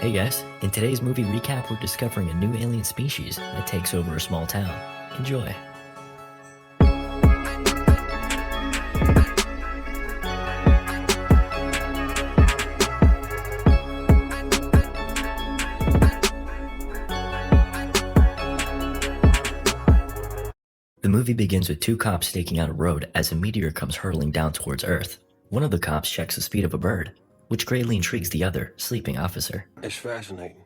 Hey guys, in today's movie recap, we're discovering a new alien species that takes over a small town. Enjoy. The movie begins with two cops staking out a road as a meteor comes hurtling down towards Earth. One of the cops checks the speed of a bird, which greatly intrigues the other, sleeping officer. It's fascinating.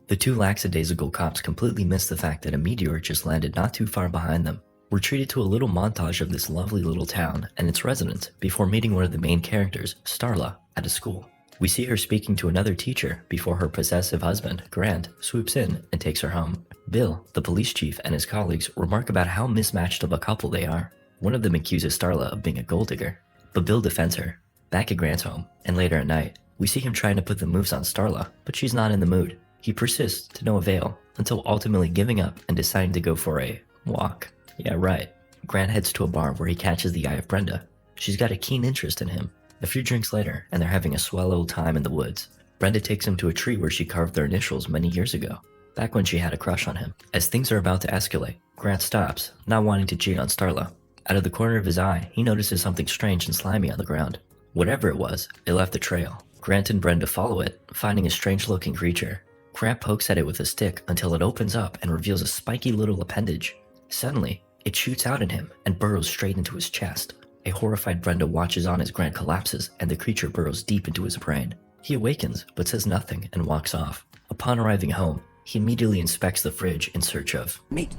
The two lackadaisical cops completely miss the fact that a meteor just landed not too far behind them. We're treated to a little montage of this lovely little town and its residents before meeting one of the main characters, Starla, at a school. We see her speaking to another teacher before her possessive husband, Grant, swoops in and takes her home. Bill, the police chief, and his colleagues remark about how mismatched of a couple they are. One of them accuses Starla of being a gold digger, but Bill defends her. Back at Grant's home, and later at night, we see him trying to put the moves on Starla, but she's not in the mood. He persists to no avail, until ultimately giving up and deciding to go for a walk. Yeah, right. Grant heads to a bar where he catches the eye of Brenda. She's got a keen interest in him. A few drinks later, and they're having a swell old time in the woods. Brenda takes him to a tree where she carved their initials many years ago, back when she had a crush on him. As things are about to escalate, Grant stops, not wanting to cheat on Starla. Out of the corner of his eye, he notices something strange and slimy on the ground. Whatever it was, it left a trail. Grant and Brenda follow it, finding a strange-looking creature. Grant pokes at it with a stick until it opens up and reveals a spiky little appendage. Suddenly, it shoots out at him and burrows straight into his chest. A horrified Brenda watches on as Grant collapses and the creature burrows deep into his brain. He awakens, but says nothing and walks off. Upon arriving home, he immediately inspects the fridge in search of meat.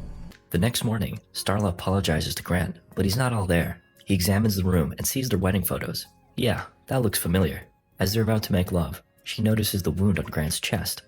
The next morning, Starla apologizes to Grant, but he's not all there. He examines the room and sees their wedding photos. Yeah, that looks familiar. As they're about to make love, she notices the wound on Grant's chest.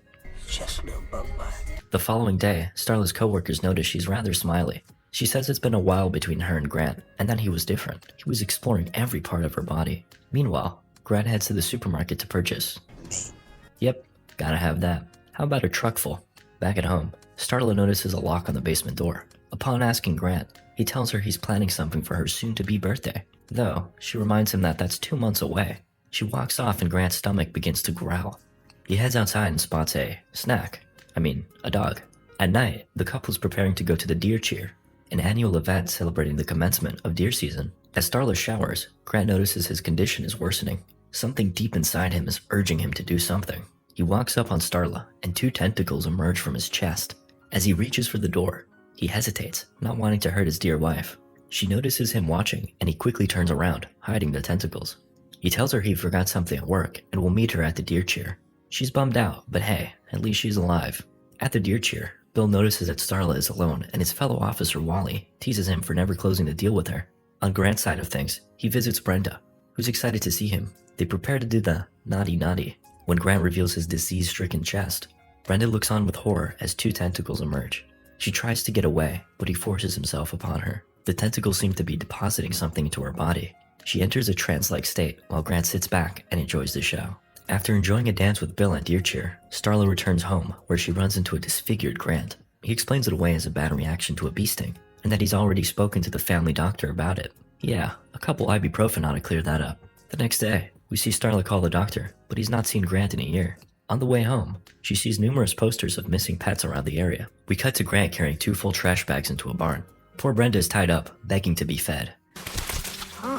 Just a little bug bite. The following day, Starla's coworkers notice she's rather smiley. She says it's been a while between her and Grant, and that he was different. He was exploring every part of her body. Meanwhile, Grant heads to the supermarket to purchase meat. Yep, gotta have that. How about a truck full? Back at home, Starla notices a lock on the basement door. Upon asking Grant, he tells her he's planning something for her soon-to-be birthday. Though, she reminds him that that's 2 months away. She walks off and Grant's stomach begins to growl. He heads outside and spots a dog. At night, the couple's preparing to go to the deer cheer, an annual event celebrating the commencement of deer season. As Starla showers, Grant notices his condition is worsening. Something deep inside him is urging him to do something. He walks up on Starla, and 2 tentacles emerge from his chest. As he reaches for the door, he hesitates, not wanting to hurt his dear wife. She notices him watching, and he quickly turns around, hiding the tentacles. He tells her he forgot something at work, and will meet her at the deer cheer. She's bummed out, but hey, at least she's alive. At the deer cheer, Bill notices that Starla is alone, and his fellow officer Wally teases him for never closing the deal with her. On Grant's side of things, he visits Brenda, who's excited to see him. They prepare to do the naughty when Grant reveals his disease-stricken chest. Brenda looks on with horror as 2 tentacles emerge. She tries to get away, but he forces himself upon her. The tentacles seem to be depositing something into her body. She enters a trance-like state while Grant sits back and enjoys the show. After enjoying a dance with Bill at deer cheer, Starla returns home, where she runs into a disfigured Grant. He explains it away as a bad reaction to a bee sting, and that he's already spoken to the family doctor about it. Yeah, a couple ibuprofen ought to clear that up. The next day, we see Starla call the doctor, but he's not seen Grant in a year. On the way home, she sees numerous posters of missing pets around the area. We cut to Grant carrying 2 full trash bags into a barn. Poor Brenda is tied up, begging to be fed. Huh?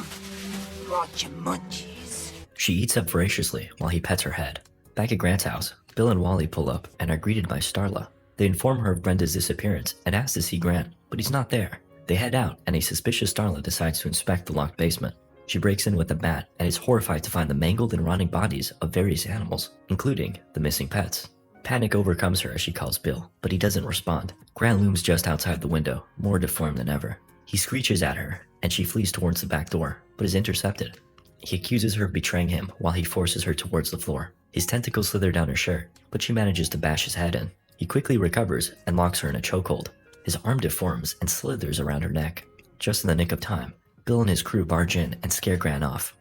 Brought you munchies. She eats up voraciously while he pets her head. Back at Grant's house, Bill and Wally pull up and are greeted by Starla. They inform her of Brenda's disappearance and ask to see Grant, but he's not there. They head out and a suspicious Starla decides to inspect the locked basement. She breaks in with a bat and is horrified to find the mangled and rotting bodies of various animals, including the missing pets. Panic overcomes her as she calls Bill, but he doesn't respond. Grant looms just outside the window, more deformed than ever. He screeches at her, and she flees towards the back door, but is intercepted. He accuses her of betraying him while he forces her towards the floor. His tentacles slither down her shirt, but she manages to bash his head in. He quickly recovers and locks her in a chokehold. His arm deforms and slithers around her neck. Just in the nick of time, Bill and his crew barge in and scare Grant off.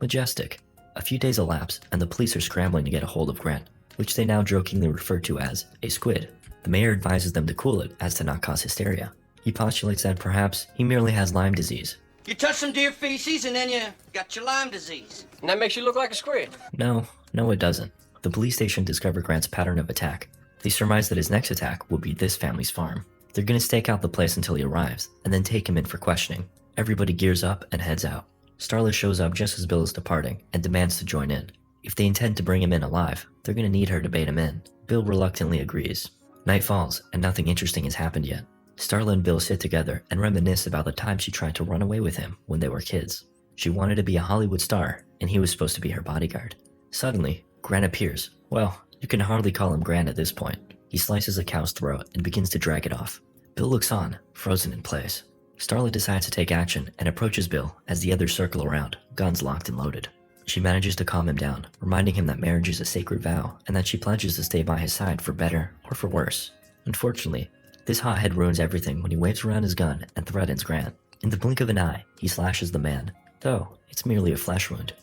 Majestic. A few days elapse, and the police are scrambling to get a hold of Grant, which they now jokingly refer to as a squid. The mayor advises them to cool it as to not cause hysteria. He postulates that perhaps he merely has Lyme disease, You touch some deer feces and then you got your Lyme disease. And that makes you look like a squid. No, it doesn't. The police station discovered Grant's pattern of attack. They surmise that his next attack will be this family's farm. They're gonna stake out the place until he arrives, and then take him in for questioning. Everybody gears up and heads out. Starla shows up just as Bill is departing and demands to join in. If they intend to bring him in alive, they're gonna need her to bait him in. Bill reluctantly agrees. Night falls, and nothing interesting has happened yet. Starla and Bill sit together and reminisce about the time she tried to run away with him when they were kids. She wanted to be a Hollywood star, and he was supposed to be her bodyguard. Suddenly, Grant appears. Well, you can hardly call him Grant at this point. He slices a cow's throat and begins to drag it off. Bill looks on, frozen in place. Starla decides to take action and approaches Bill as the others circle around, guns locked and loaded. She manages to calm him down, reminding him that marriage is a sacred vow and that she pledges to stay by his side for better or for worse. Unfortunately, this hothead ruins everything when he waves around his gun and threatens Grant. In the blink of an eye, he slashes the man, though it's merely a flesh wound.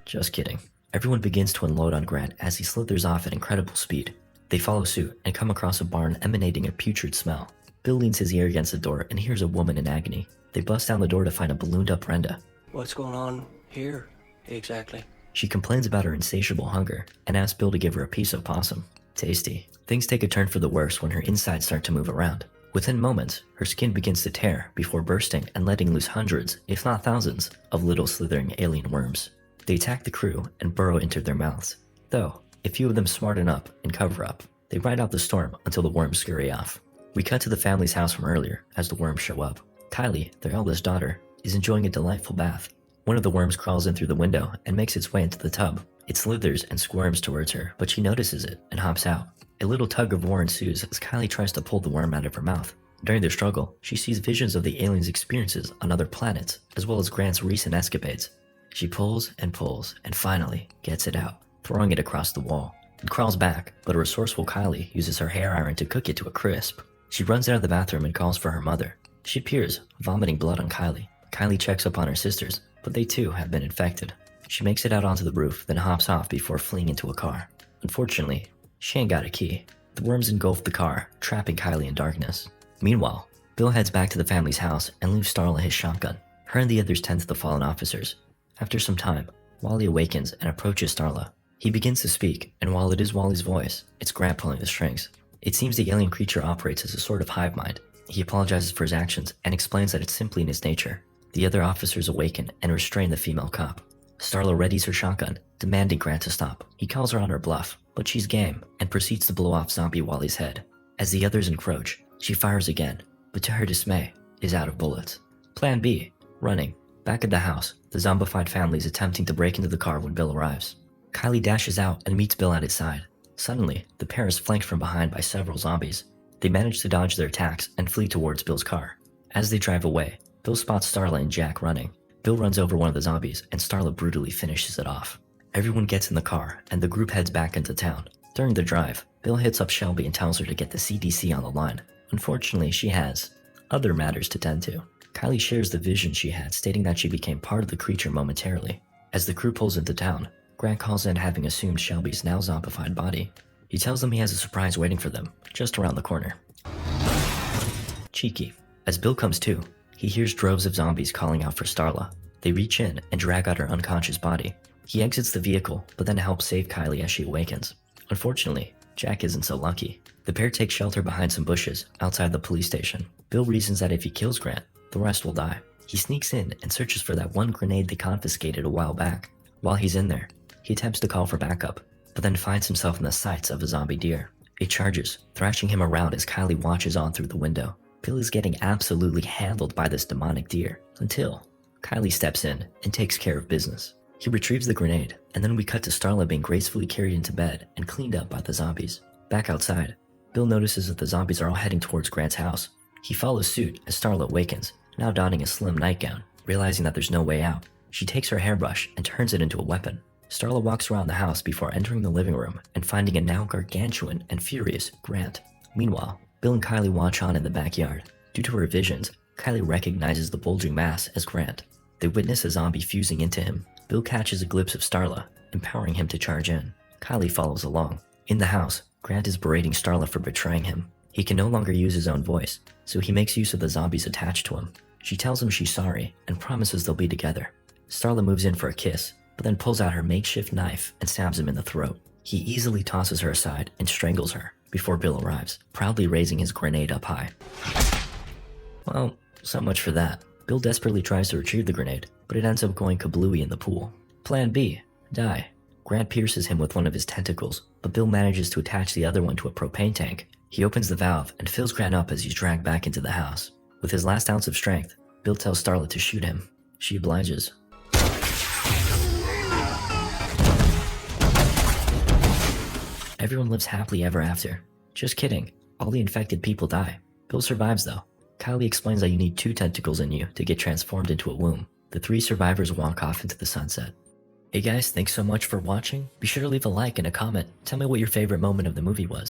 Just kidding. Everyone begins to unload on Grant as he slithers off at incredible speed. They follow suit and come across a barn emanating a putrid smell. Bill leans his ear against the door and hears a woman in agony. They bust down the door to find a ballooned up Brenda. What's going on here, exactly? She complains about her insatiable hunger and asks Bill to give her a piece of possum. Tasty. Things take a turn for the worse when her insides start to move around. Within moments, her skin begins to tear before bursting and letting loose hundreds, if not thousands, of little slithering alien worms. They attack the crew and burrow into their mouths. Though, a few of them smarten up and cover up. They ride out the storm until the worms scurry off. We cut to the family's house from earlier as the worms show up. Kylie, their eldest daughter, is enjoying a delightful bath. One of the worms crawls in through the window and makes its way into the tub. It slithers and squirms towards her, but she notices it and hops out. A little tug of war ensues as Kylie tries to pull the worm out of her mouth. During their struggle, she sees visions of the aliens' experiences on other planets, as well as Grant's recent escapades. She pulls and finally gets it out, throwing it across the wall. It crawls back, but a resourceful Kylie uses her hair iron to cook it to a crisp. She runs out of the bathroom and calls for her mother. She appears, vomiting blood on Kylie. Kylie checks up on her sisters, but they too have been infected. She makes it out onto the roof, then hops off before fleeing into a car. Unfortunately, she ain't got a key. The worms engulf the car, trapping Kylie in darkness. Meanwhile, Bill heads back to the family's house and leaves Starla his shotgun. Her and the others tend to the fallen officers. After some time, Wally awakens and approaches Starla. He begins to speak, and while it is Wally's voice, it's Grant pulling the strings. It seems the alien creature operates as a sort of hive mind. He apologizes for his actions and explains that it's simply in his nature. The other officers awaken and restrain the female cop. Starla readies her shotgun, demanding Grant to stop. He calls her on her bluff, but she's game and proceeds to blow off zombie Wally's head. As the others encroach, she fires again, but to her dismay, is out of bullets. Plan B, running. Back at the house, the zombified family is attempting to break into the car when Bill arrives. Kylie dashes out and meets Bill at his side. Suddenly, the pair is flanked from behind by several zombies. They manage to dodge their attacks and flee towards Bill's car. As they drive away, Bill spots Starla and Jack running. Bill runs over one of the zombies and Starla brutally finishes it off. Everyone gets in the car and the group heads back into town. During the drive, Bill hits up Shelby and tells her to get the CDC on the line. Unfortunately, she has other matters to tend to. Kylie shares the vision she had, stating that she became part of the creature momentarily. As the crew pulls into town, Grant calls in having assumed Shelby's now zombified body. He tells them he has a surprise waiting for them, just around the corner. Cheeky. As Bill comes to, he hears droves of zombies calling out for Starla. They reach in and drag out her unconscious body. He exits the vehicle, but then helps save Kylie as she awakens. Unfortunately, Jack isn't so lucky. The pair take shelter behind some bushes outside the police station. Bill reasons that if he kills Grant, the rest will die. He sneaks in and searches for that one grenade they confiscated a while back. While he's in there, he attempts to call for backup, but then finds himself in the sights of a zombie deer. It charges, thrashing him around as Kylie watches on through the window. Bill is getting absolutely handled by this demonic deer, until Kylie steps in and takes care of business. He retrieves the grenade, and then we cut to Starla being gracefully carried into bed and cleaned up by the zombies. Back outside, Bill notices that the zombies are all heading towards Grant's house. He follows suit as Starla awakens, now donning a slim nightgown. Realizing that there's no way out, she takes her hairbrush and turns it into a weapon. Starla walks around the house before entering the living room and finding a now gargantuan and furious Grant. Meanwhile, Bill and Kylie watch on in the backyard. Due to her visions, Kylie recognizes the bulging mass as Grant. They witness a zombie fusing into him. Bill catches a glimpse of Starla, empowering him to charge in. Kylie follows along. In the house, Grant is berating Starla for betraying him. He can no longer use his own voice, so he makes use of the zombies attached to him. She tells him she's sorry and promises they'll be together. Starla moves in for a kiss, but then pulls out her makeshift knife and stabs him in the throat. He easily tosses her aside and strangles her before Bill arrives, proudly raising his grenade up high. Well, so much for that. Bill desperately tries to retrieve the grenade, but it ends up going kablooey in the pool. Plan B, die. Grant pierces him with one of his tentacles, but Bill manages to attach the other one to a propane tank. He opens the valve and fills Grant up as he's dragged back into the house. With his last ounce of strength, Bill tells Starla to shoot him. She obliges. Everyone lives happily ever after. Just kidding. All the infected people die. Bill survives though. Kylie explains that you need 2 tentacles in you to get transformed into a womb. The 3 survivors walk off into the sunset. Hey guys, thanks so much for watching. Be sure to leave a like and a comment. Tell me what your favorite moment of the movie was.